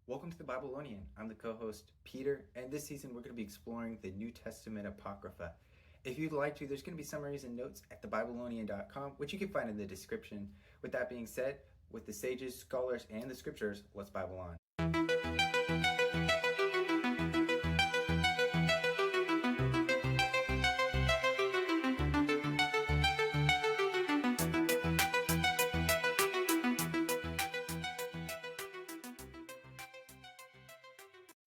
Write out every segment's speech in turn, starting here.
Welcome to the Biblonian. I'm the co-host Peter, and this season we're going to be exploring the New Testament Apocrypha. If you'd like to, there's going to be summaries and notes at thebiblonian.com, which you can find in the description. With that being said, with the sages, scholars, and the scriptures, let's Bible on.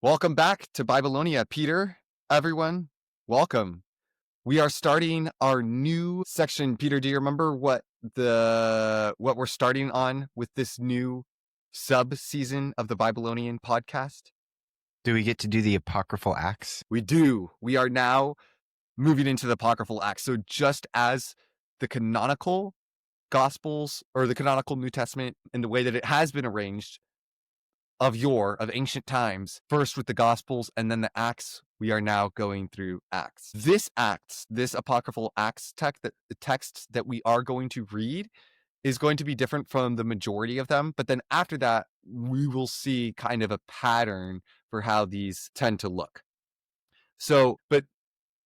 Welcome back to Biblionia. Peter, everyone, welcome. We are starting our new section. Peter, do you remember what we're starting on with this new sub-season of the Biblonian podcast? Do we get to do the Apocryphal Acts? We do. We are now moving into the Apocryphal Acts. So just as the canonical Gospels or the canonical New Testament in the way that it has been arranged of ancient times, first with the Gospels and then the Acts, we are now going through Acts. This Apocryphal Acts the text that we are going to read is going to be different from the majority of them. But then after that, we will see kind of a pattern for how these tend to look. So, but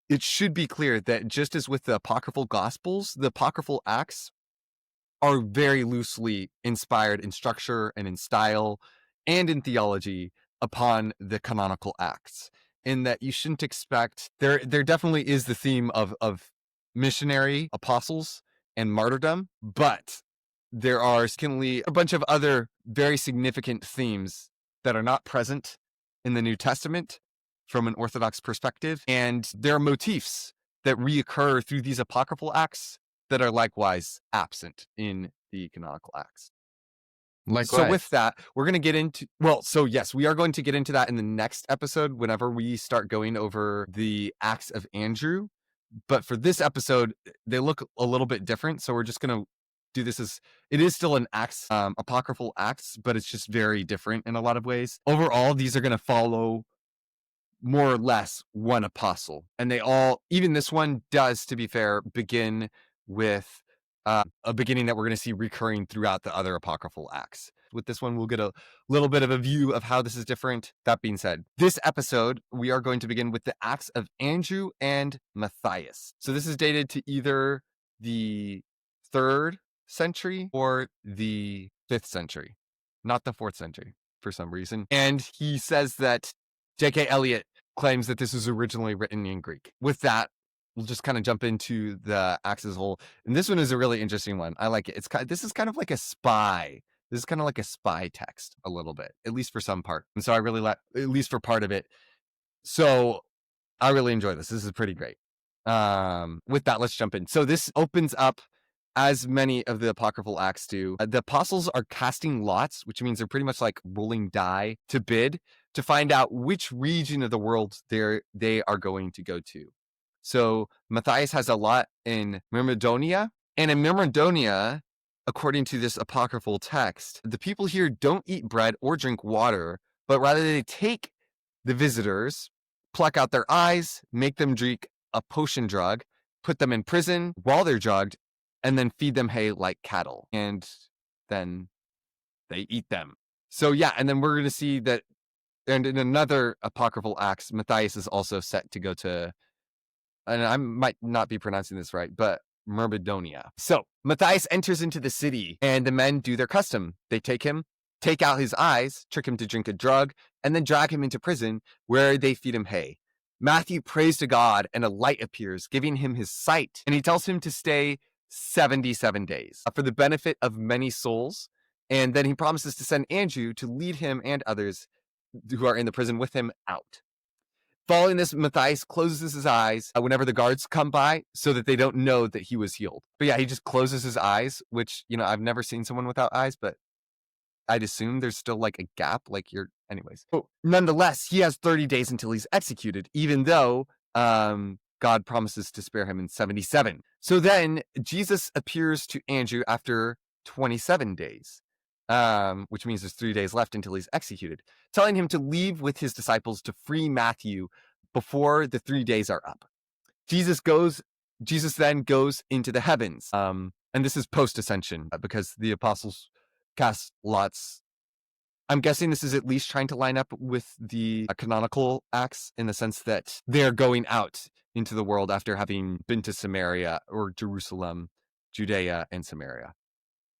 it should be clear that just as with the Apocryphal Gospels, the Apocryphal Acts are very loosely inspired in structure and in style and in theology upon the canonical Acts, in that you shouldn't expect, there definitely is the theme of missionary apostles and martyrdom, but there are secondly a bunch of other very significant themes that are not present in the New Testament from an Orthodox perspective, and there are motifs that reoccur through these Apocryphal Acts that are likewise absent in the canonical Acts. Likewise. So with that, we're going to get into, yes, we are going to get into that in the next episode whenever we start going over the Acts of Andrew. But for this episode, they look a little bit different. So we're just going to do this as, it is still an Acts, Apocryphal Acts, but it's just very different in a lot of ways. Overall, these are going to follow more or less one apostle. And they all, even this one does, to be fair, begin with a beginning that we're going to see recurring throughout the other Apocryphal Acts. With this one, we'll get a little bit of a view of how this is different. That being said, this episode, we are going to begin with the Acts of Andrew and Matthias. So this is dated to either the 3rd century or the 5th century, not the 4th century for some reason. And he says that J.K. Eliot claims that this was originally written in Greek. With that, we'll just kind of jump into the Acts as a whole. And this one is a really interesting one. I like it. This is kind of like a spy. This is kind of like a spy text a little bit, at least for some part. And so I really like, at least for part of it. So I really enjoy this. This is pretty great. With that, let's jump in. So this opens up, as many of the Apocryphal Acts do. The apostles are casting lots, which means they're pretty much like rolling die to bid to find out which region of the world they are going to go to. So Matthias has a lot in Myrmidonia, and in Myrmidonia, according to this apocryphal text, the people here don't eat bread or drink water, but rather they take the visitors, pluck out their eyes, make them drink a potion drug, put them in prison while they're drugged, and then feed them hay like cattle, and then they eat them. So yeah, and then we're going to see that, and in another apocryphal Acts, Matthias is also set to go to, and I might not be pronouncing this right, but Myrmidonia. So Matthias enters into the city, and the men do their custom. They take him, take out his eyes, trick him to drink a drug, and then drag him into prison, where they feed him hay. Matthew prays to God, and a light appears, giving him his sight, and he tells him to stay 77 days for the benefit of many souls. And then he promises to send Andrew to lead him and others who are in the prison with him out. Following this, Matthias closes his eyes whenever the guards come by so that they don't know that he was healed. But yeah, he just closes his eyes, which, I've never seen someone without eyes, but I'd assume there's still like a gap, anyways. But nonetheless, he has 30 days until he's executed, even though God promises to spare him in 77. So then Jesus appears to Andrew after 27 days, which means there's 3 days left until he's executed, telling him to leave with his disciples to free Matthew before the 3 days are up. Jesus then goes into the heavens. And this is post-ascension because the apostles cast lots I'm guessing this is at least trying to line up with the canonical Acts in the sense that they're going out into the world after having been to Samaria or Jerusalem, Judea, and Samaria.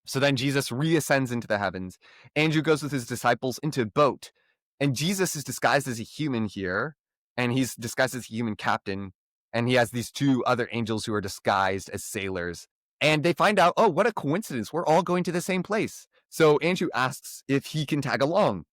So then Jesus reascends into the heavens. Andrew goes with his disciples into a boat, and Jesus is disguised as a human here, and he's disguised as a human captain, and he has these two other angels who are disguised as sailors. And they find out, oh, what a coincidence. We're all going to the same place. So Andrew asks if he can tag along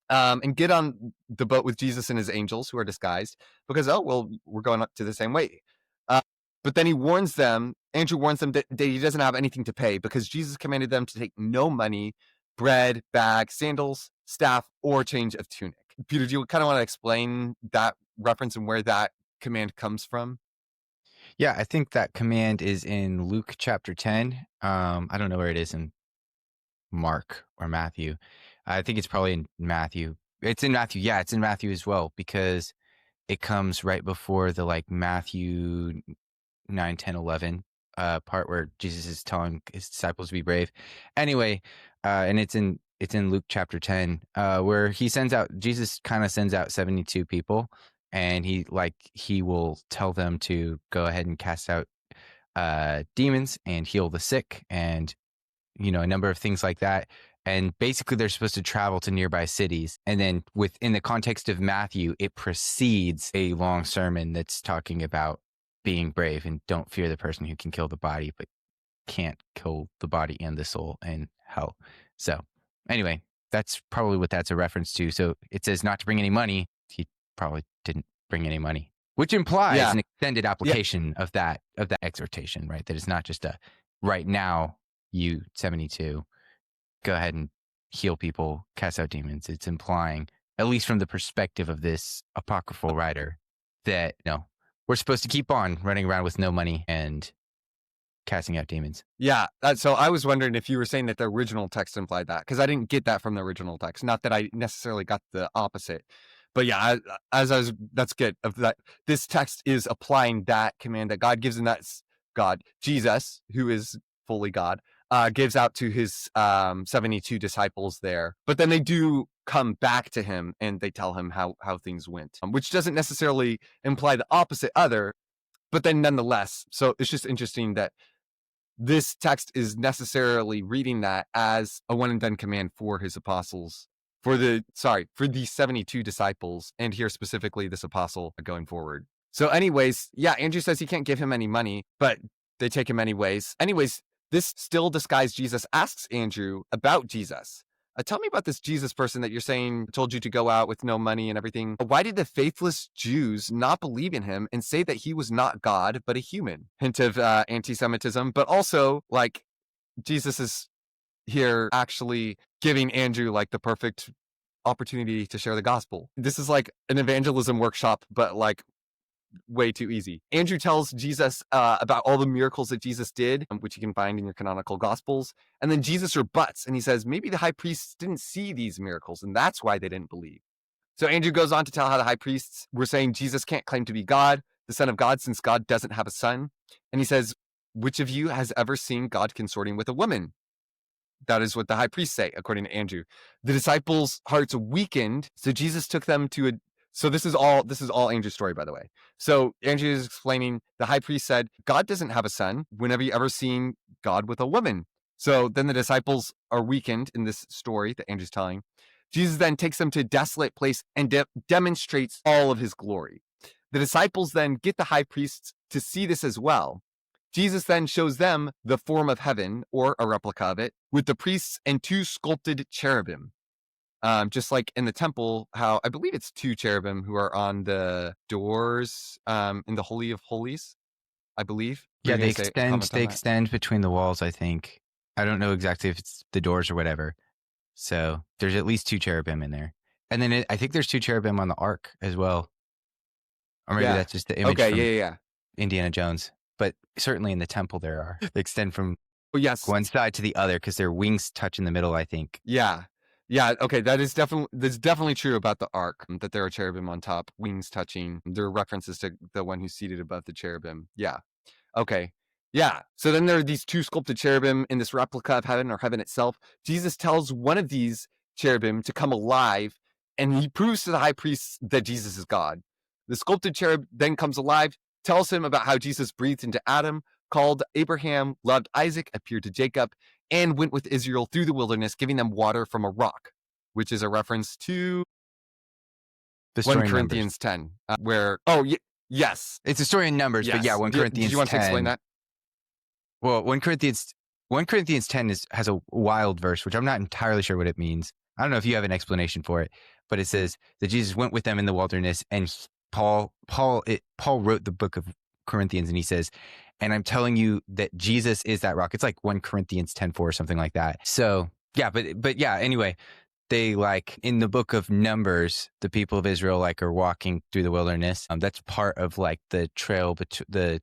and get on the boat with Jesus and his angels who are disguised because, oh, well, we're going up to the same way. But then Andrew warns them that he doesn't have anything to pay because Jesus commanded them to take no money, bread, bag, sandals, staff, or change of tunic. Peter, do you kind of want to explain that reference and where that command comes from? Yeah, I think that command is in Luke chapter 10. I don't know where it is in Mark or Matthew. I think it's probably in Matthew. It's in Matthew. Yeah, it's in Matthew as well because it comes right before the like Matthew 9, 10, 11 part where Jesus is telling his disciples to be brave. Anyway, and it's in Luke chapter 10 where Jesus kind of sends out 72 people, and he will tell them to go ahead and cast out demons and heal the sick and a number of things like that. And basically they're supposed to travel to nearby cities. And then within the context of Matthew, it precedes a long sermon that's talking about being brave and don't fear the person who can kill the body, but can't kill the body and the soul in hell. So anyway, that's probably what that's a reference to. So it says not to bring any money. He probably didn't bring any money, which implies an extended application of that exhortation, right? That it's not just a right now, you 72, go ahead and heal people, cast out demons. It's implying, at least from the perspective of this apocryphal writer, that we're supposed to keep on running around with no money and casting out demons. Yeah. So I was wondering if you were saying that the original text implied that, because I didn't get that from the original text. Not that I necessarily got the opposite. But yeah, that's good. Of that, this text is applying that command that God gives, and that's God, Jesus, who is fully God, gives out to his 72 disciples there. But then they do come back to him and they tell him how things went, which doesn't necessarily imply the opposite other, but then nonetheless. So it's just interesting that this text is necessarily reading that as a one and done command for his apostles, for the 72 disciples, and here specifically this apostle going forward. So anyways, yeah, Andrew says he can't give him any money, but they take him anyways. Anyways, this still disguised Jesus asks Andrew about Jesus. Tell me about this Jesus person that you're saying told you to go out with no money and everything. Why did the faithless Jews not believe in him and say that he was not God, but a human? Hint of anti-Semitism, but also like Jesus is here actually giving Andrew like the perfect opportunity to share the gospel. This is like an evangelism workshop, but like way too easy. Andrew tells Jesus about all the miracles that Jesus did, which you can find in your canonical gospels. And then Jesus rebuts and he says, maybe the high priests didn't see these miracles and that's why they didn't believe. So Andrew goes on to tell how the high priests were saying Jesus can't claim to be God, the Son of God, since God doesn't have a son. And he says, which of you has ever seen God consorting with a woman? That is what the high priests say, according to Andrew. The disciples' hearts weakened, so Jesus took them to a... So this is all Andrew's story, by the way. So Andrew is explaining, the high priest said, God doesn't have a son. When have you ever seen God with a woman? So then the disciples are weakened in this story that Andrew's telling. Jesus then takes them to a desolate place and demonstrates all of his glory. The disciples then get the high priests to see this as well. Jesus then shows them the form of heaven, or a replica of it, with the priests and two sculpted cherubim. Just like in the temple, how I believe it's two cherubim who are on the doors in the Holy of Holies, I believe. Yeah, they extend between the walls, I think. I don't know exactly if it's the doors or whatever. So there's at least two cherubim in there. And then I think there's two cherubim on the ark as well. Or maybe that's just the image from Indiana Jones. But certainly in the temple there are. They extend from one side to the other because their wings touch in the middle, I think. Yeah. Yeah, okay, that's definitely true about the ark, that there are cherubim on top, wings touching. There are references to the one who's seated above the cherubim. Yeah. Okay. Yeah. So then there are these two sculpted cherubim in this replica of heaven, or heaven itself. Jesus tells one of these cherubim to come alive, and he proves to the high priest that Jesus is God. The sculpted cherub then comes alive, tells him about how Jesus breathed into Adam, called Abraham, loved Isaac, appeared to Jacob, and went with Israel through the wilderness, giving them water from a rock, which is a reference to The 1 story in Corinthians Numbers. 10, where, yes. It's a story in Numbers, but yeah, Yes. 1 Corinthians Did you want to 10. explain that? Well, 1 Corinthians 10 has a wild verse, which I'm not entirely sure what it means. I don't know if you have an explanation for it, but it says that Jesus went with them in the wilderness, and Paul wrote the book of Corinthians, and he says, and I'm telling you that Jesus is that rock. It's like 1 Corinthians 10:4 or something like that. So yeah, but yeah, anyway, they like in the book of Numbers, the people of Israel like are walking through the wilderness. That's part of like the trail, the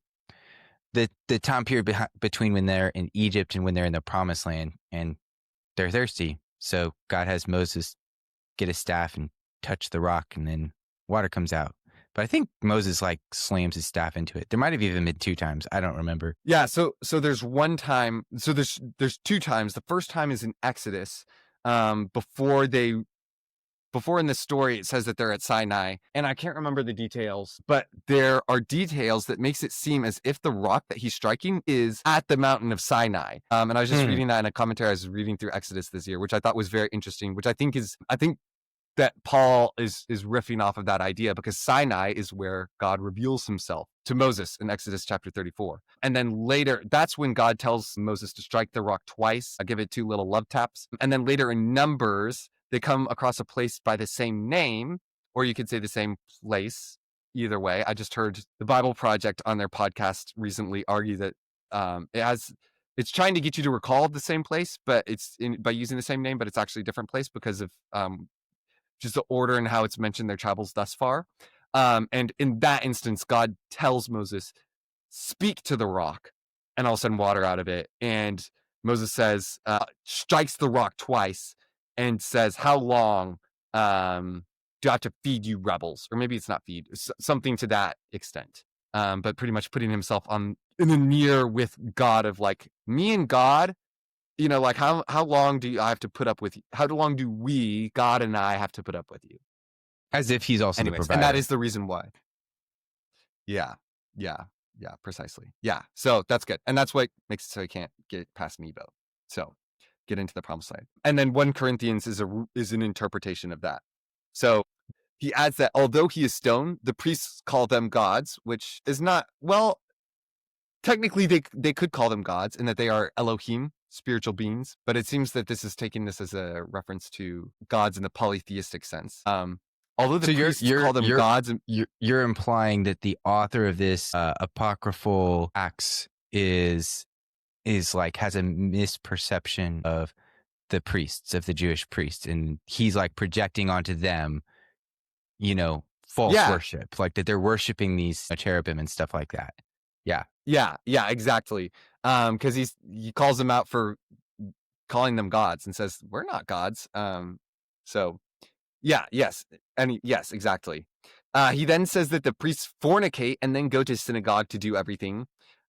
time period between when they're in Egypt and when they're in the promised land, and they're thirsty. So God has Moses get his staff and touch the rock, and then water comes out. But I think Moses like slams his staff into it. There might have even been 2 times. I don't remember. Yeah, so there's one time. So there's 2 times. The first time is in Exodus, before in the story it says that they're at Sinai, and I can't remember the details, but there are details that makes it seem as if the rock that he's striking is at the mountain of Sinai. And I was just reading that in a commentary. I was reading through Exodus this year, which I thought was very interesting. Which I think that Paul is riffing off of that idea, because Sinai is where God reveals himself to Moses in Exodus chapter 34. And then later, that's when God tells Moses to strike the rock twice. I give it 2 little love taps. And then later in Numbers, they come across a place by the same name, or you could say the same place. Either way, I just heard the Bible Project on their podcast recently argue that it's trying to get you to recall the same place, but by using the same name, but it's actually a different place because of just the order and how it's mentioned their travels thus far. And in that instance, God tells Moses, speak to the rock, and all of a sudden water out of it. And Moses says, strikes the rock twice and says, how long do I have to feed you rebels? Or maybe it's not feed, something to that extent. But pretty much putting himself in the near with God of like, me and God, like how long do I have to put up with you? How long do we, God and I, have to put up with you? As if he's also the provider. And that is the reason why. Yeah, precisely. Yeah, so that's good. And that's what makes it so he can't get past Nebo. So get into the promised land. And then 1 Corinthians is an interpretation of that. So he adds that although he is stone, the priests call them gods, which is not, well, technically they could call them gods in that they are Elohim, spiritual beings, but it seems that this is taking this as a reference to gods in the polytheistic sense. Although the priests call them gods, you're implying that the author of this Apocryphal Acts is like has a misperception of the priests, of the Jewish priests, and he's like projecting onto them, false worship, like that they're worshiping these cherubim and stuff like that. Yeah, exactly. Because he calls them out for calling them gods and says we're not gods. Yes, exactly. He then says that the priests fornicate and then go to synagogue to do everything.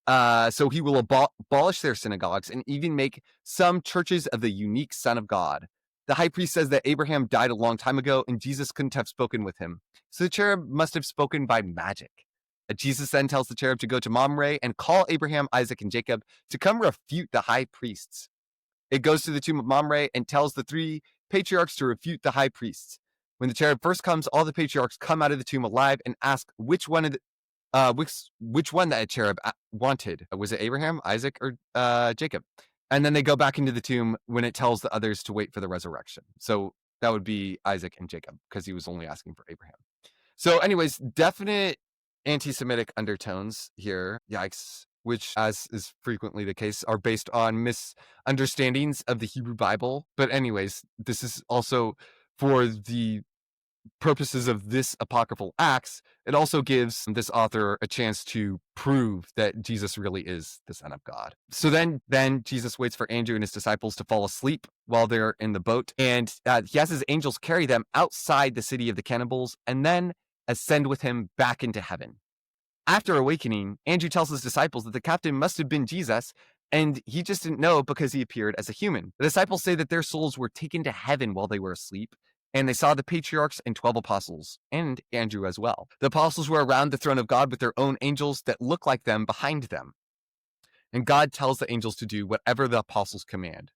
So he will abolish their synagogues and even make some churches of the unique Son of God. The high priest says that Abraham died a long time ago and Jesus couldn't have spoken with him. So the cherub must have spoken by magic. Jesus then tells the cherub to go to Mamre and call Abraham, Isaac, and Jacob to come refute the high priests. It goes to the tomb of Mamre and tells the 3 patriarchs to refute the high priests. When the cherub first comes, all the patriarchs come out of the tomb alive and ask which one that cherub wanted. Was it Abraham, Isaac, or Jacob? And then they go back into the tomb when it tells the others to wait for the resurrection. So that would be Isaac and Jacob, because he was only asking for Abraham. So anyways, definite anti-Semitic undertones here. Yikes. Which, as is frequently the case, are based on misunderstandings of the Hebrew Bible. But anyways, this is also for the purposes of this Apocryphal Acts. It also gives this author a chance to prove that Jesus really is the Son of God. So then Jesus waits for Andrew and his disciples to fall asleep while they're in the boat. And he has his angels carry them outside the city of the Cannibals and then ascend with him back into heaven. After awakening, Andrew tells his disciples that the captain must have been Jesus And he just didn't know because he appeared as a human. The disciples say that their souls were taken to heaven while they were asleep, and they saw the patriarchs and 12 apostles, and Andrew as well. The apostles were around the throne of God with their own angels that look like them behind them. And God tells the angels to do whatever the apostles command.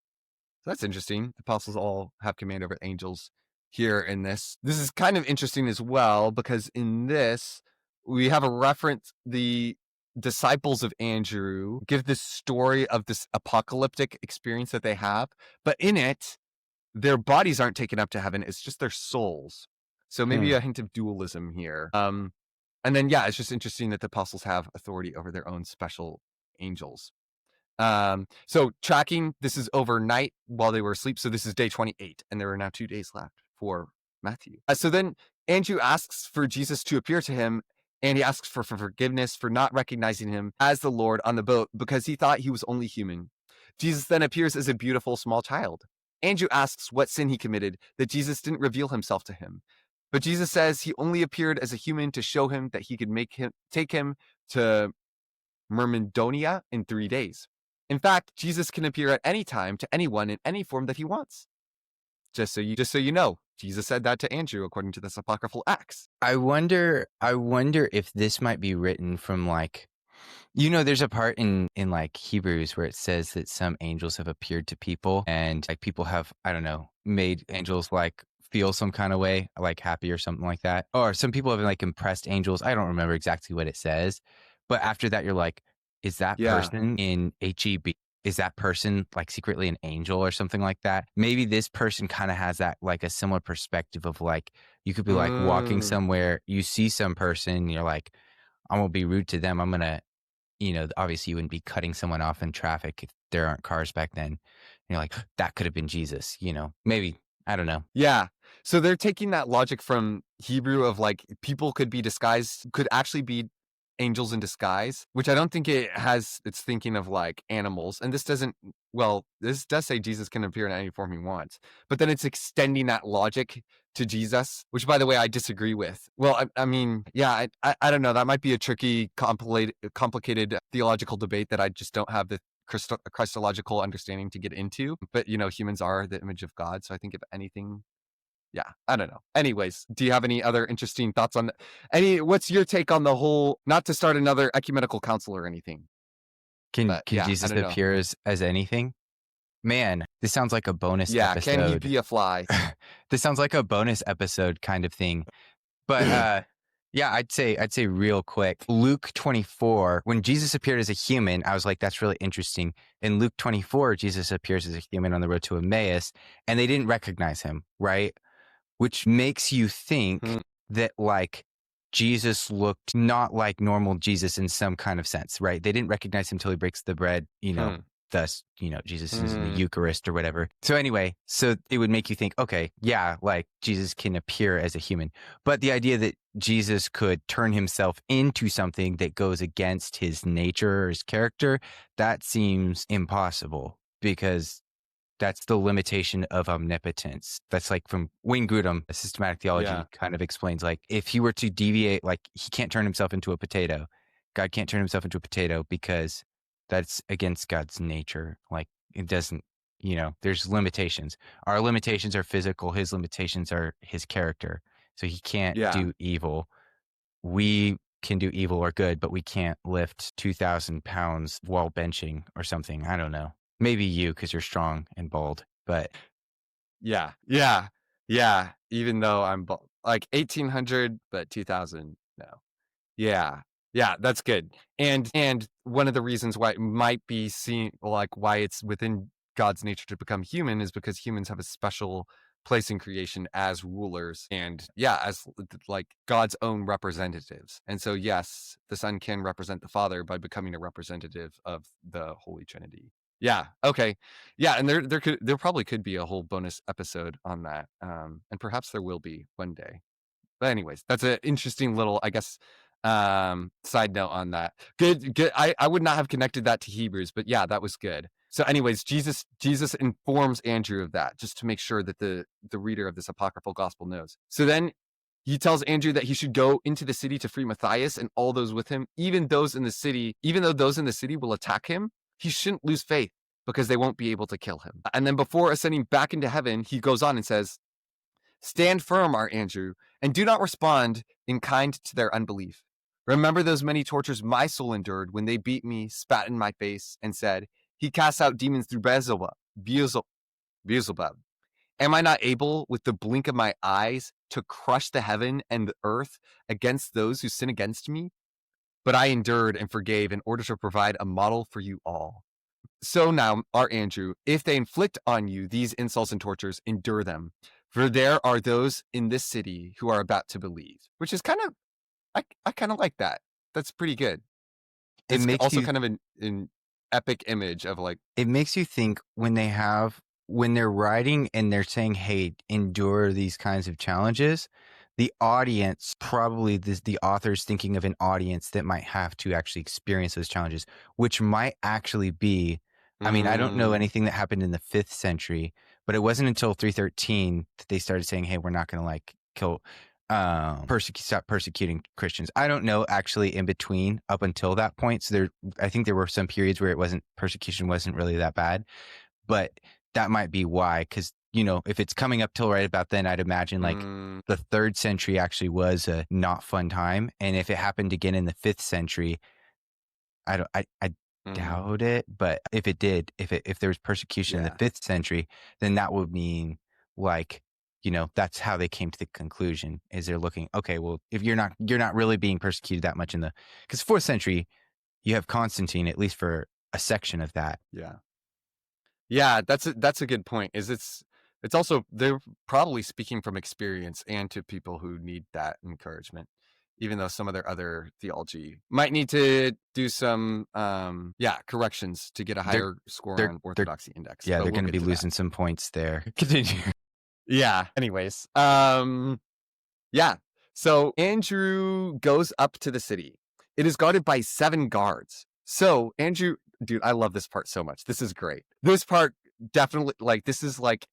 So that's interesting. The apostles all have command over angels here in this. This is kind of interesting as well, because in this, we have a reference, the disciples of Andrew give this story of this apocalyptic experience that they have, but in it, their bodies aren't taken up to heaven. It's just their souls. So maybe a hint of dualism here. And then, yeah, it's just interesting that the apostles have authority over their own special angels. So tracking, this is overnight while they were asleep. So this is day 28, and there are now 2 days left for Matthew. So then Andrew asks for Jesus to appear to him, and he asks for forgiveness for not recognizing him as the Lord on the boat because he thought he was only human. Jesus then appears as a beautiful small child. Andrew asks what sin he committed that Jesus didn't reveal himself to him. But Jesus says he only appeared as a human to show him that he could take him to Myrmidonia in 3 days. In fact, Jesus can appear at any time to anyone in any form that he wants. Just so you know, Jesus said that to Andrew according to this Apocryphal Acts. I wonder if this might be written from like, there's a part in like Hebrews where it says that some angels have appeared to people, and like people have, I don't know, made angels like feel some kind of way, like happy or something like that. Or some people have like impressed angels. I don't remember exactly what it says, but after that, you're like, is that person in HEB? Is that person like secretly an angel or something like that? Maybe this person kind of has that like a similar perspective of like, you could be like walking somewhere, you see some person, and you're like, I'm gonna be rude to them. I'm gonna, obviously you wouldn't be cutting someone off in traffic if there aren't cars back then. And you're like, that could have been Jesus, maybe, I don't know. Yeah. So they're taking that logic from Hebrew of like people could actually be angels in disguise, which I don't think it's thinking of like animals. And this does say Jesus can appear in any form he wants, but then it's extending that logic to Jesus, which by the way, I disagree with. Well, I mean, yeah, I don't know. That might be a tricky, complicated theological debate that I just don't have the Christological understanding to get into. But, humans are the image of God. So I think if anything, yeah, I don't know. Anyways, do you have any other interesting thoughts on what's your take on the whole, not to start another ecumenical council or anything? Can Jesus appear as anything? Man, this sounds like a bonus episode. Can he be a fly? This sounds like a bonus episode kind of thing. But yeah, I'd say real quick, Luke 24, when Jesus appeared as a human, I was like, that's really interesting. In Luke 24, Jesus appears as a human on the road to Emmaus, and they didn't recognize him, right? Which makes you think that like Jesus looked not like normal Jesus in some kind of sense, right? They didn't recognize him till he breaks the bread, thus, Jesus is in the Eucharist or whatever. So anyway, so it would make you think, okay, yeah, like Jesus can appear as a human. But the idea that Jesus could turn himself into something that goes against his nature or his character, that seems impossible because that's the limitation of omnipotence. That's like from Wayne Grudem, a systematic theology, kind of explains like if he were to deviate, like he can't turn himself into a potato. God can't turn himself into a potato because that's against God's nature. Like it doesn't, there's limitations. Our limitations are physical. His limitations are his character. So he can't do evil. We can do evil or good, but we can't lift 2,000 pounds while benching or something. I don't know. Maybe you, because you're strong and bold, but yeah. Even though I'm like 1,800, but 2,000, no. Yeah, that's good. And one of the reasons why it might be seen, like why it's within God's nature to become human, is because humans have a special place in creation as rulers and as like God's own representatives. And so yes, the Son can represent the Father by becoming a representative of the Holy Trinity. Yeah. Okay. Yeah. And there probably could be a whole bonus episode on that. And perhaps there will be one day. But anyways, that's an interesting little, I guess, side note on that. Good. I would not have connected that to Hebrews, but yeah, that was good. So anyways, Jesus informs Andrew of that just to make sure that the reader of this apocryphal gospel knows. So then he tells Andrew that he should go into the city to free Matthias and all those with him, even though those in the city will attack him. he shouldn't lose faith because they won't be able to kill him. And then before ascending back into heaven, he goes on and says, stand firm, Archangel, and do not respond in kind to their unbelief. Remember those many tortures my soul endured when they beat me, spat in my face, and said, he casts out demons through Beelzebub. Am I not able, with the blink of my eyes, to crush the heaven and the earth against those who sin against me? But I endured and forgave in order to provide a model for you all. So now, Archangel, if they inflict on you these insults and tortures, endure them. For there are those in this city who are about to believe. Which is kind of, I kind of like that. That's pretty good. It's also kind of an epic image of like... It makes you think when they're writing and they're saying, hey, endure these kinds of challenges, the audience, probably the author's thinking of an audience that might have to actually experience those challenges, which might actually be, I mean, I don't know anything that happened in the 5th century, but it wasn't until 313 that they started saying, hey, we're not going to like kill, stop persecuting Christians. I don't know actually in between up until that point. So I think there were some periods where persecution wasn't really that bad, but that might be why, because, you know, if it's coming up till right about then, I'd imagine like the 3rd century actually was a not fun time. And if it happened again in the 5th century, I doubt it. But if it did, if there was persecution in the 5th century, then that would mean like, you know, that's how they came to the conclusion is they're looking, okay, well, if you're not really being persecuted that much because 4th century, you have Constantine, at least for a section of that. Yeah, that's a good point. It's also, they're probably speaking from experience and to people who need that encouragement, even though some of their other theology might need to do some corrections to get a higher score on orthodoxy index. Yeah, they're going to be losing some points there. Continue. Yeah. Anyways, so Andrew goes up to the city. It is guarded by 7 guards. So Andrew, dude, I love this part so much. This is great. This part definitely, like, this is like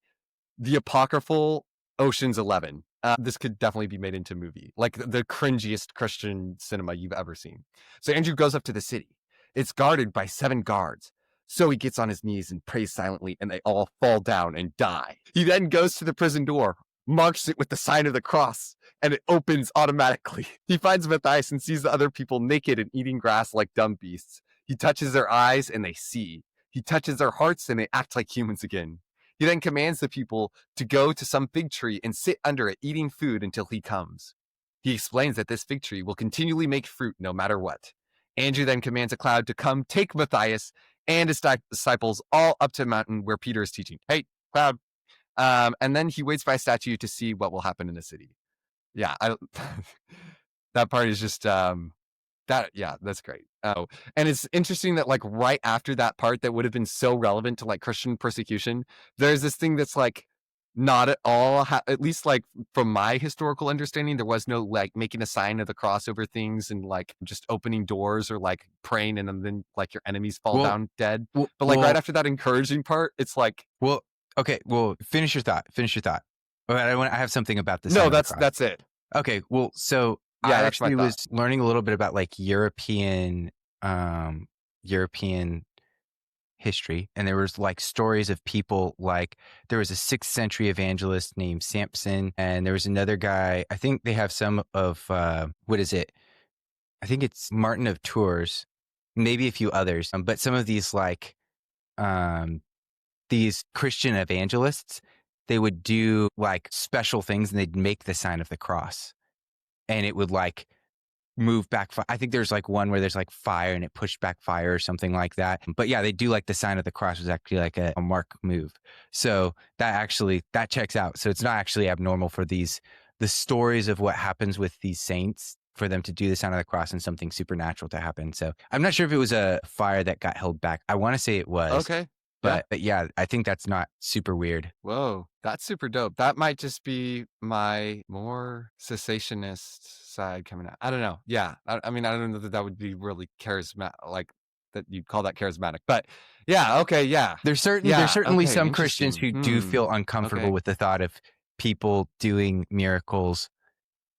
the apocryphal Ocean's 11. This could definitely be made into a movie, like the cringiest Christian cinema you've ever seen. So Andrew goes up to the city. It's guarded by 7 guards. So he gets on his knees and prays silently, and they all fall down and die. He then goes to the prison door, marks it with the sign of the cross, and it opens automatically. He finds Matthias and sees the other people naked and eating grass like dumb beasts. He touches their eyes and they see. He touches their hearts and they act like humans again. He then commands the people to go to some fig tree and sit under it, eating food until he comes. He explains that this fig tree will continually make fruit no matter what. Andrew then commands a cloud to come take Matthias and his disciples all up to a mountain where Peter is teaching. Hey, cloud. And then he waits by a statue to see what will happen in the city. Yeah, that part is just that's great. Oh, and it's interesting that like right after that part that would have been so relevant to like Christian persecution, there's this thing that's like not at all, at least like from my historical understanding, there was no like making a sign of the cross over things and like just opening doors or like praying and then like your enemies fall down dead. But like right after that encouraging part, it's like, okay, finish your thought. I have something about this. No, that's it. Okay, well, so I actually was learning a little bit about like European history, and there was like stories of people, like there was a 6th century evangelist named Samson, and there was another guy, I think they have some of what is it, I think it's Martin of Tours, maybe a few others, but some of these like these Christian evangelists, they would do like special things and they'd make the sign of the cross, and it would like move back. I think there's like one where there's like fire and it pushed back fire or something like that. But yeah, they do like the sign of the cross was actually like a mark move. So that checks out. So it's not actually abnormal for the stories of what happens with these saints, for them to do the sign of the cross and something supernatural to happen. So I'm not sure if it was a fire that got held back. I want to say it was. Okay. But yeah, I think that's not super weird. Whoa, that's super dope. That might just be my more cessationist side coming out. I don't know. Yeah. I mean, I don't know that would be really charismatic, like that you'd call that charismatic. But yeah, okay, yeah. There's certainly some Christians who do feel uncomfortable with the thought of people doing miracles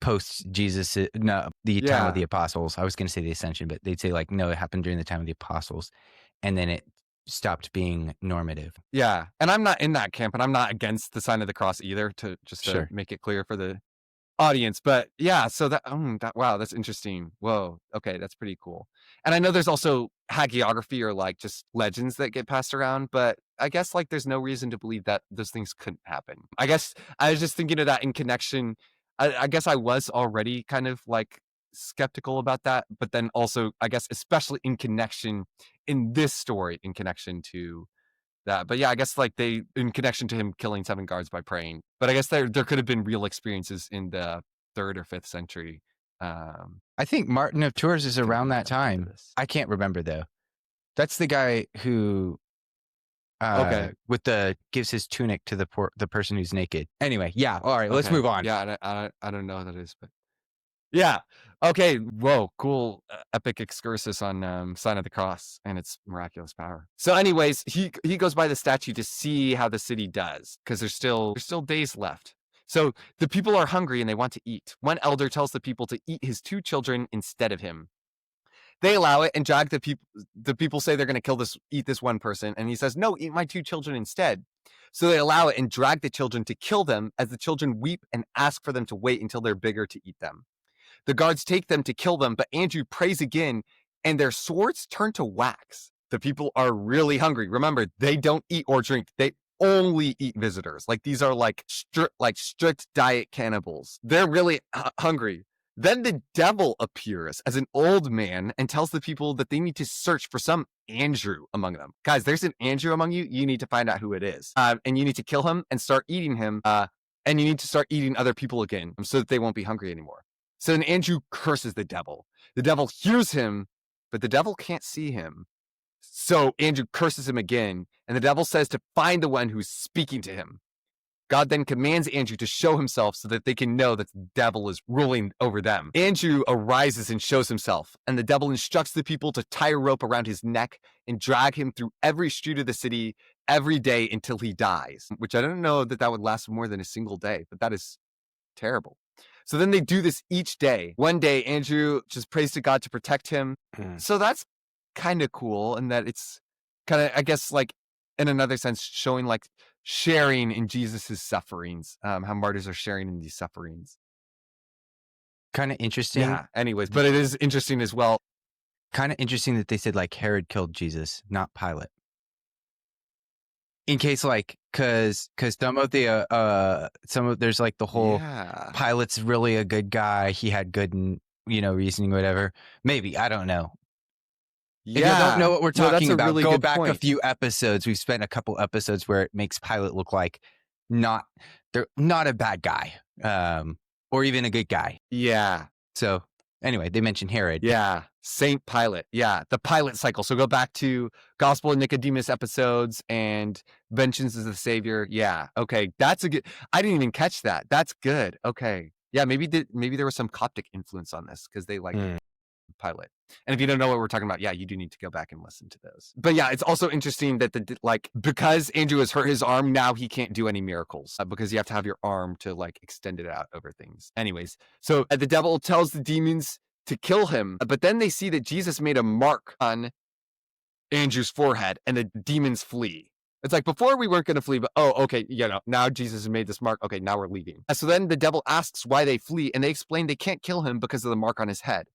post Jesus, the time of the apostles. I was going to say the ascension, but they'd say like, no, it happened during the time of the apostles. And then it stopped being normative. Yeah. And I'm not in that camp, and I'm not against the sign of the cross either, to Sure. make it clear for the audience. But yeah, so wow, that's interesting. Whoa. Okay, that's pretty cool. And I know there's also hagiography, or like just legends that get passed around, but I guess like there's no reason to believe that those things couldn't happen. I guess I was just thinking of that in connection. I guess I was already kind of like skeptical about that, but then also I guess especially in connection in this story, in connection to that. But yeah, I guess like they, in connection to him killing 7 guards by praying. But I guess there could have been real experiences in the 3rd or 5th century. I think Martin of Tours is around that time. I can't remember though. That's the guy who Okay. with the gives his tunic to the person who's naked. Anyway, yeah. All right, let's move on. Yeah, I don't know what that is, but yeah. Okay. Whoa. Cool. Epic excursus on Sign of the Cross and its miraculous power. So, anyways, he goes by the statue to see how the city does, because there's still days left. So the people are hungry and they want to eat. One elder tells the people to eat his 2 children instead of him. They allow it and drag the people. The people say they're going to eat this one person, and he says, "No, eat my 2 children instead." So they allow it and drag the children to kill them, as the children weep and ask for them to wait until they're bigger to eat them. The guards take them to kill them, but Andrew prays again, and their swords turn to wax. The people are really hungry. Remember, they don't eat or drink. They only eat visitors. Like, these are like strict diet cannibals. They're really hungry. Then the devil appears as an old man and tells the people that they need to search for some Andrew among them. Guys, there's an Andrew among you. You need to find out who it is. And you need to kill him and start eating him. And you need to start eating other people again so that they won't be hungry anymore. So then Andrew curses the devil. The devil hears him, but the devil can't see him. So Andrew curses him again, and the devil says to find the one who's speaking to him. God then commands Andrew to show himself so that they can know that the devil is ruling over them. Andrew arises and shows himself, and the devil instructs the people to tie a rope around his neck and drag him through every street of the city every day until he dies, which I don't know that would last more than a single day, but that is terrible. So then they do this each day. One day, Andrew just prays to God to protect him. So that's kind of cool, and that it's kind of, I guess, like in another sense, showing like sharing in Jesus's sufferings, how martyrs are sharing in these sufferings. Kind of interesting. Yeah. Anyways, but it is interesting as well. Kind of interesting that they said like Herod killed Jesus, not Pilate. In case like, cause some of there's like the whole Pilate's really a good guy. He had good, reasoning, whatever. Maybe, I don't know. Yeah. If you don't know what we're talking about, really go back a few episodes. We've spent a couple episodes where it makes Pilate look like they're not a bad guy, or even a good guy. Yeah. So anyway, they mentioned Herod. Yeah. Saint Pilate. Yeah. The Pilate cycle. So go back to Gospel of Nicodemus episodes and Vengeance as the Savior. Yeah. Okay. That's a good, I didn't even catch that. That's good. Okay. Yeah. Maybe there was some Coptic influence on this because they like Pilate. And if you don't know what we're talking about, yeah, you do need to go back and listen to those. But yeah, it's also interesting that because Andrew has hurt his arm, now he can't do any miracles because you have to have your arm to like extend it out over things. Anyways, so the devil tells the demons to kill him, but then they see that Jesus made a mark on Andrew's forehead and the demons flee. It's like, before we weren't going to flee, but okay, now Jesus has made this mark. Okay, now we're leaving. So then the devil asks why they flee, and they explain they can't kill him because of the mark on his head.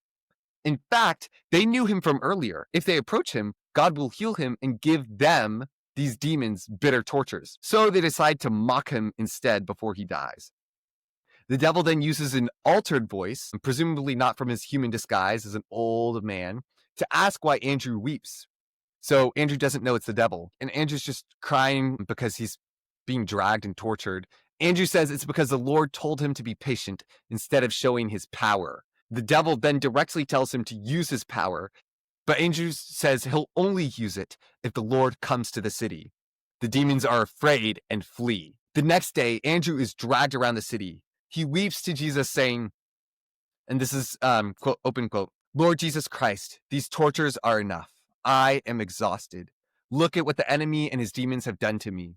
In fact, they knew him from earlier. If they approach him, God will heal him and give them, these demons, bitter tortures. So they decide to mock him instead before he dies. The devil then uses an altered voice, presumably not from his human disguise as an old man, to ask why Andrew weeps. So Andrew doesn't know it's the devil, and Andrew's just crying because he's being dragged and tortured. Andrew says it's because the Lord told him to be patient instead of showing his power. The devil then directly tells him to use his power, but Andrew says he'll only use it if the Lord comes to the city. The demons are afraid and flee. The next day, Andrew is dragged around the city. He weeps to Jesus saying, and this is quote, open quote, "Lord Jesus Christ, these tortures are enough. I am exhausted. Look at what the enemy and his demons have done to me.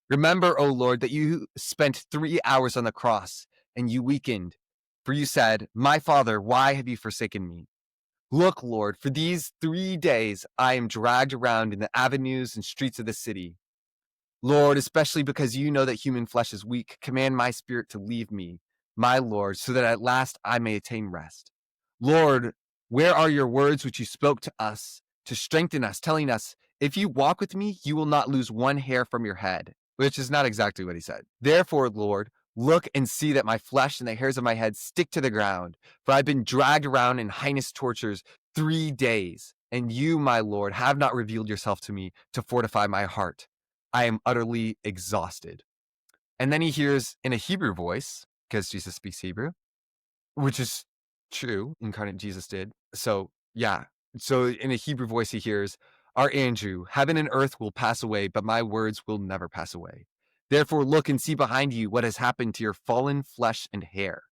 Remember, O Lord, that you spent 3 hours on the cross and you weakened. For you said, 'My Father, why have you forsaken me?' Look, Lord, for these 3 days I am dragged around in the avenues and streets of the city. Lord, especially because you know that human flesh is weak, command my spirit to leave me, my Lord, so that at last I may attain rest. Lord, where are your words which you spoke to us to strengthen us, telling us, if you walk with me, you will not lose one hair from your head, which is not exactly what he said. Therefore, Lord, look and see that my flesh and the hairs of my head stick to the ground, for I've been dragged around in heinous tortures 3 days, and you, my Lord, have not revealed yourself to me to fortify my heart. I am utterly exhausted. And then he hears in a Hebrew voice, because Jesus speaks Hebrew, which is true, incarnate Jesus did. So, yeah. So in a Hebrew voice, he hears, Our Andrew, heaven and earth will pass away, but my words will never pass away. Therefore, look and see behind you what has happened to your fallen flesh and hair.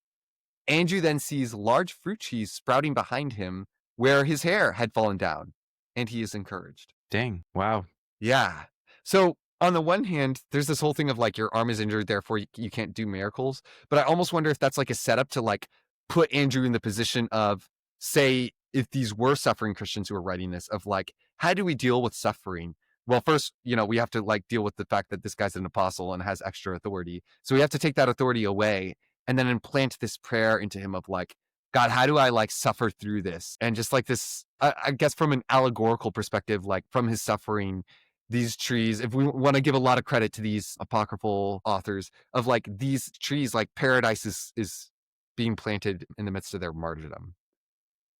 Andrew then sees large fruit trees sprouting behind him where his hair had fallen down, and he is encouraged. Dang. Wow. Yeah. So on the one hand, there's this whole thing of like your arm is injured, therefore you can't do miracles. But I almost wonder if that's like a setup to like put Andrew in the position of, say, if these were suffering Christians who are writing this, of like, how do we deal with suffering? Well, first, we have to like deal with the fact that this guy's an apostle and has extra authority. So we have to take that authority away and then implant this prayer into him of like, God, how do I like suffer through this? And just like this, I guess from an allegorical perspective, like from his suffering, these trees, if we want to give a lot of credit to these apocryphal authors of like these trees, like paradise is being planted in the midst of their martyrdom.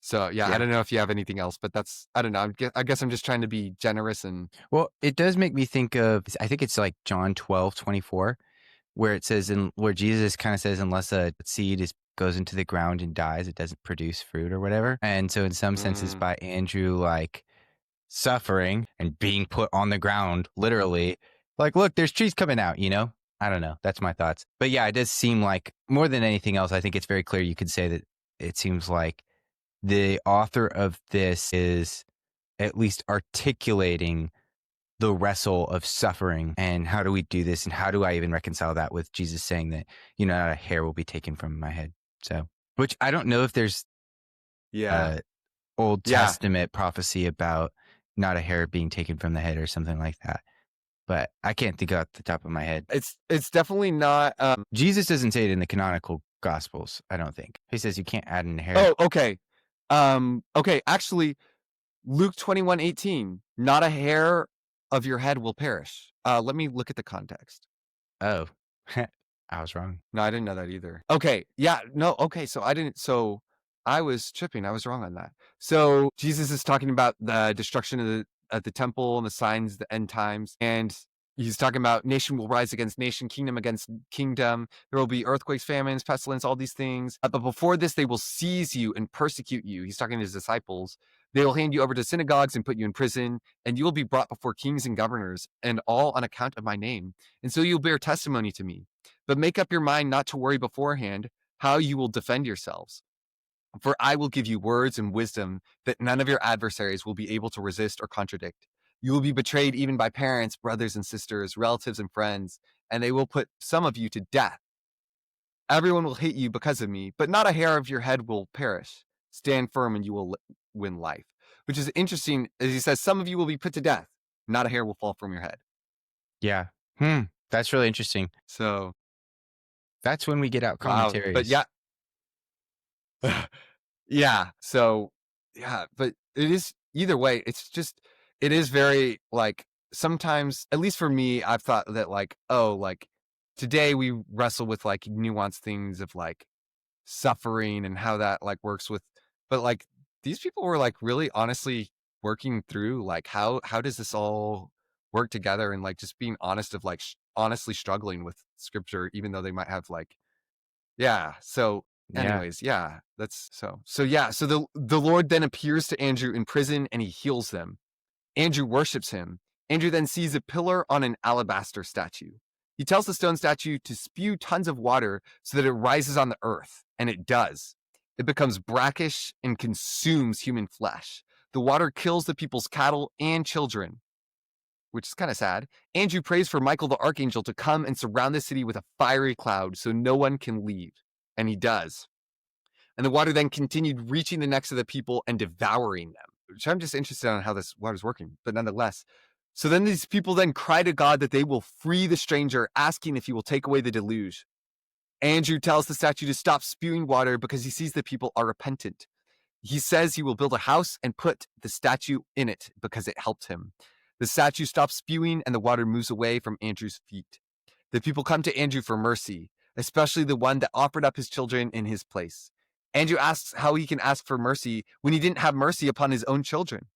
So yeah, I don't know if you have anything else, but that's, I don't know. I guess I'm just trying to be generous and. Well, it does make me think of, I think it's like John 12:24, where it says, where Jesus kind of says, unless a seed goes into the ground and dies, it doesn't produce fruit or whatever. And so in some senses by Andrew, like suffering and being put on the ground, literally, like, look, there's trees coming out, I don't know. That's my thoughts. But yeah, it does seem like more than anything else, I think it's very clear you could say that it seems like the author of this is at least articulating the wrestle of suffering and how do we do this and how do I even reconcile that with Jesus saying that, not a hair will be taken from my head. So, which I don't know if there's Old Testament prophecy about not a hair being taken from the head or something like that. But I can't think off the top of my head. It's definitely not. Jesus doesn't say it in the canonical Gospels, I don't think. He says you can't add in hair. Oh, okay. Okay, actually, Luke 21:18, not a hair of your head will perish. Let me look at the context. Oh, I was wrong. No, I didn't know that either. Okay, yeah, no, okay, so I was tripping. I was wrong on that. So Jesus is talking about the destruction of the temple and the signs, the end times, and he's talking about nation will rise against nation, kingdom against kingdom. There will be earthquakes, famines, pestilence, all these things. But before this, they will seize you and persecute you. He's talking to his disciples. They will hand you over to synagogues and put you in prison, and you will be brought before kings and governors, and all on account of my name. And so you'll bear testimony to me. But make up your mind not to worry beforehand how you will defend yourselves. For I will give you words and wisdom that none of your adversaries will be able to resist or contradict. You will be betrayed even by parents, brothers and sisters, relatives and friends, and they will put some of you to death. Everyone will hate you because of me, but not a hair of your head will perish. Stand firm and you will win life. Which is interesting, as he says, some of you will be put to death. Not a hair will fall from your head. Yeah. That's really interesting. So that's when we get out commentaries. But yeah. Yeah. So yeah, but it is either way. It's just, it is very like sometimes, at least for me, I've thought that like, oh, like today we wrestle with like nuanced things of like suffering and how that like works with, but like these people were like really honestly working through like how does this all work together and like just being honest of like honestly struggling with scripture, even though they might have like, yeah. So anyways, yeah, that's so yeah. So the Lord then appears to Andrew in prison and he heals them. Andrew worships him. Andrew then sees a pillar on an alabaster statue. He tells the stone statue to spew tons of water so that it rises on the earth, and it does. It becomes brackish and consumes human flesh. The water kills the people's cattle and children, which is kind of sad. Andrew prays for Michael the archangel to come and surround the city with a fiery cloud so no one can leave, and he does. And the water then continued reaching the necks of the people and devouring them, which I'm just interested on how this water's working, but nonetheless. So then these people then cry to God that they will free the stranger, asking if he will take away the deluge. Andrew tells the statue to stop spewing water because he sees the people are repentant. He says he will build a house and put the statue in it because it helped him. The statue stops spewing and the water moves away from Andrew's feet. The people come to Andrew for mercy, especially the one that offered up his children in his place. Andrew asks how he can ask for mercy when he didn't have mercy upon his own children.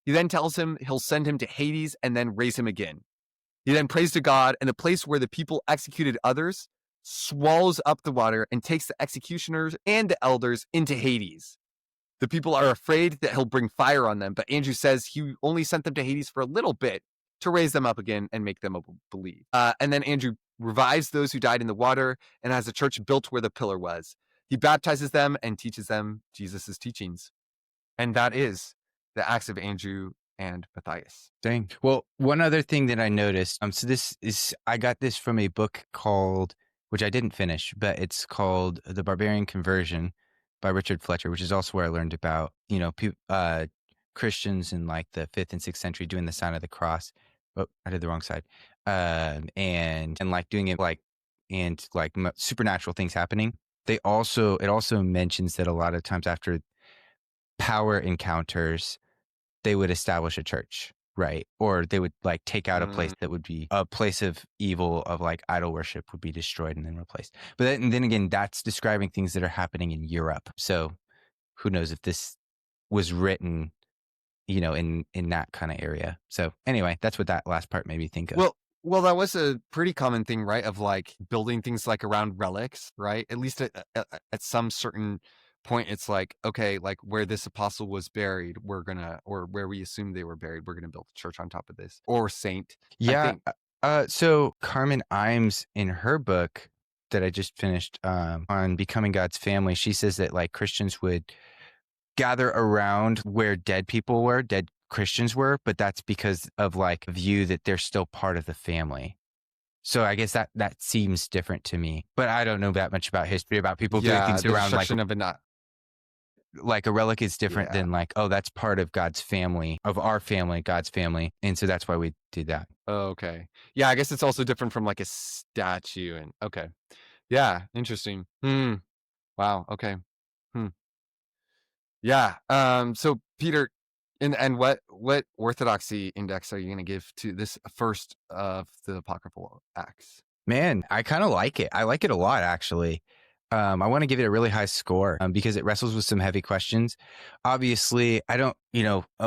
He then tells him he'll send him to Hades and then raise him again. He then prays to God, and the place where the people executed others swallows up the water and takes the executioners and the elders into Hades. The people are afraid that he'll bring fire on them, but Andrew says he only sent them to Hades for a little bit to raise them up again and make them believe. And then Andrew revives those who died in the water and has a church built where the pillar was. He baptizes them and teaches them Jesus' teachings. And that is the Acts of Andrew and Matthias. Dang. Well, one other thing that I noticed, I got this from a book called, which I didn't finish, but it's called The Barbarian Conversion by Richard Fletcher, which is also where I learned about, Christians in like the 5th and 6th century doing the sign of the cross. Oh, I did the wrong side. And like doing it and supernatural things happening. It also mentions that a lot of times after power encounters, they would establish a church, right? Or they would like take out a place that would be a place of evil, of like idol worship, would be destroyed and then replaced. But then again, that's describing things that are happening in Europe. So who knows if this was written, in that kind of area. So anyway, that's what that last part made me think of. Well, that was a pretty common thing, right? Of like building things like around relics, right? At least at some certain point, it's like, okay, like where this apostle was buried, or where we assume they were buried, we're gonna build a church on top of this, or saint. Yeah. So Carmen Imes, in her book that I just finished on Becoming God's Family, she says that like Christians would gather around where dead Christians were, but that's because of like a view that they're still part of the family. So I guess that seems different to me, but I don't know that much about history about people doing things around like a relic is different than like, oh, that's part of God's family, of our family, God's family. And so that's why we do that. Oh, okay. Yeah. I guess it's also different from like a statue and okay. Yeah. Interesting. Wow. Okay. Yeah. So Peter, and what orthodoxy index are you going to give to this first of the Apocryphal Acts? Man, I kind of like it. I like it a lot, actually. I want to give it a really high score because it wrestles with some heavy questions. Obviously, I don't,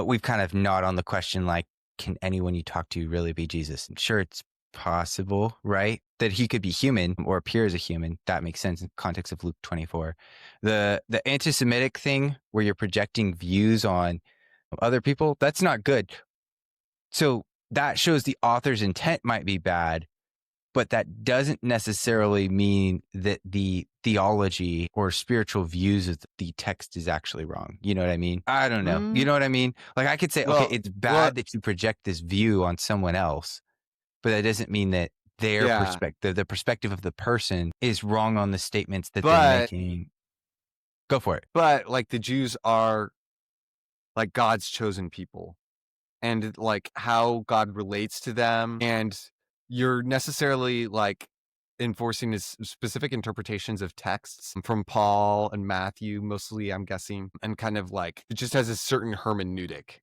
we've kind of gnawed on the question, like, can anyone you talk to really be Jesus? I'm sure it's possible, right? That he could be human or appear as a human. That makes sense in the context of Luke 24. The anti-Semitic thing where you're projecting views on other people, that's not good. So that shows the author's intent might be bad, but that doesn't necessarily mean that the theology or spiritual views of the text is actually wrong. You know what I mean? I don't know. You know what I mean? Like I could say, okay, it's bad that you project this view on someone else, but that doesn't mean that their perspective, the perspective of the person, is wrong on the statements that they're making. Go for it. But like the Jews are like God's chosen people, and like how God relates to them, and you're necessarily like enforcing his specific interpretations of texts from Paul and Matthew, mostly, I'm guessing, and kind of like it just has a certain hermeneutic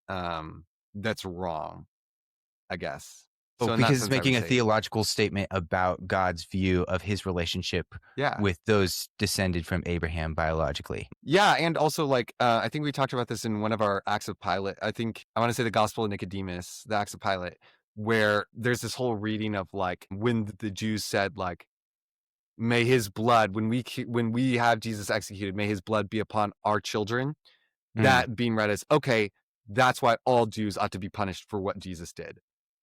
that's wrong, I guess. So because it's making a theological statement about God's view of his relationship with those descended from Abraham biologically. Yeah, and also like I think we talked about this in one of our Acts of Pilate. I want to say the Gospel of Nicodemus, the Acts of Pilate, where there's this whole reading of like when the Jews said like, may his blood, when we have Jesus executed, may his blood be upon our children. That being read as, okay, that's why all Jews ought to be punished for what Jesus did.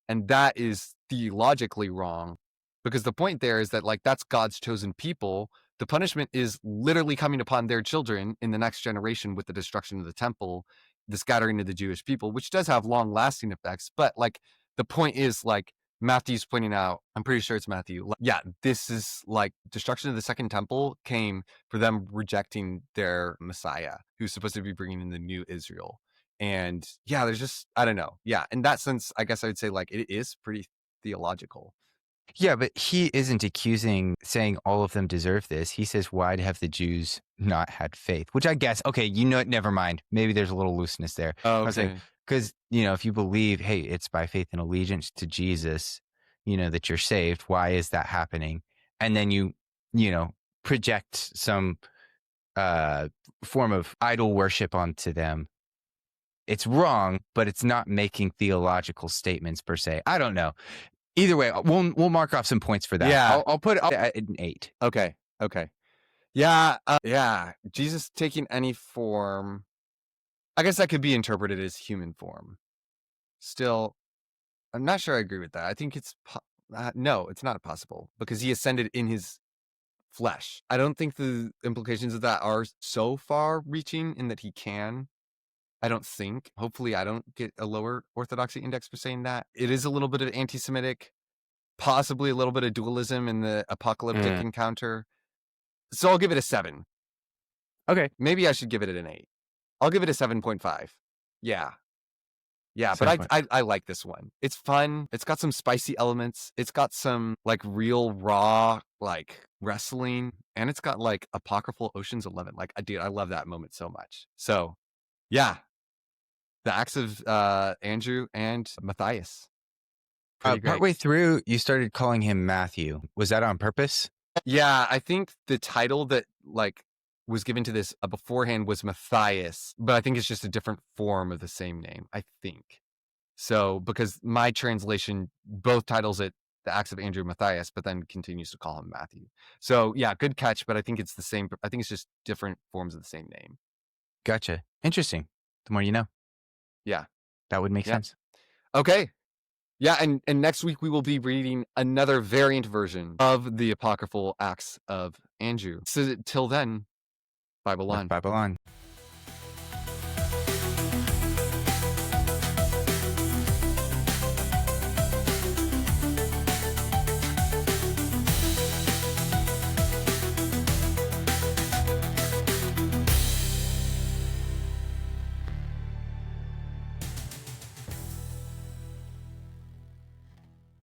And that is theologically wrong, because the point there is that like that's God's chosen people. The punishment is literally coming upon their children in the next generation with the destruction of the temple, the scattering of the Jewish people, which does have long lasting effects. But like the point is like Matthew's pointing out, I'm pretty sure it's Matthew. Yeah, this is like destruction of the second temple came for them rejecting their Messiah, who's supposed to be bringing in the new Israel. And yeah, there's just, I don't know. Yeah, in that sense, I guess I would say like it is pretty theological. Yeah, but he isn't saying all of them deserve this. He says, why have the Jews not had faith? Which I guess, okay, you know what, never mind. Maybe there's a little looseness there. Oh, I was like, because, if you believe, hey, it's by faith and allegiance to Jesus, that you're saved, why is that happening? And then you project some form of idol worship onto them. It's wrong, but it's not making theological statements per se. I don't know. Either way, we'll mark off some points for that. Yeah. I'll put it at an 8. Okay. Yeah. Yeah. Jesus taking any form, I guess that could be interpreted as human form. Still, I'm not sure I agree with that. I think it's no, it's not possible because he ascended in his flesh. I don't think the implications of that are so far reaching in that he can. I don't think. Hopefully, I don't get a lower orthodoxy index for saying that. It is a little bit of anti-Semitic, possibly a little bit of dualism in the apocalyptic encounter. So I'll give it a 7. Okay. Maybe I should give it an 8. I'll give it a 7.5. Yeah. Yeah, but I like this one. It's fun. It's got some spicy elements. It's got some like real raw like wrestling, and it's got like apocryphal Ocean's 11. Like, dude, I love that moment so much. So, yeah, the Acts of Andrew and Matthias. Partway through, you started calling him Matthew. Was that on purpose? Yeah, I think the title that like was given to this beforehand was Matthias, but I think it's just a different form of the same name, I think. So, because my translation both titles it the Acts of Andrew and Matthias, but then continues to call him Matthew. So, yeah, good catch, but I think it's the same. I think it's just different forms of the same name. Gotcha. Interesting. The more you know. Yeah. That would make sense. Okay. Yeah, and next week we will be reading another variant version of the Apocryphal Acts of Andrew. So till then, Bible on. Bible on.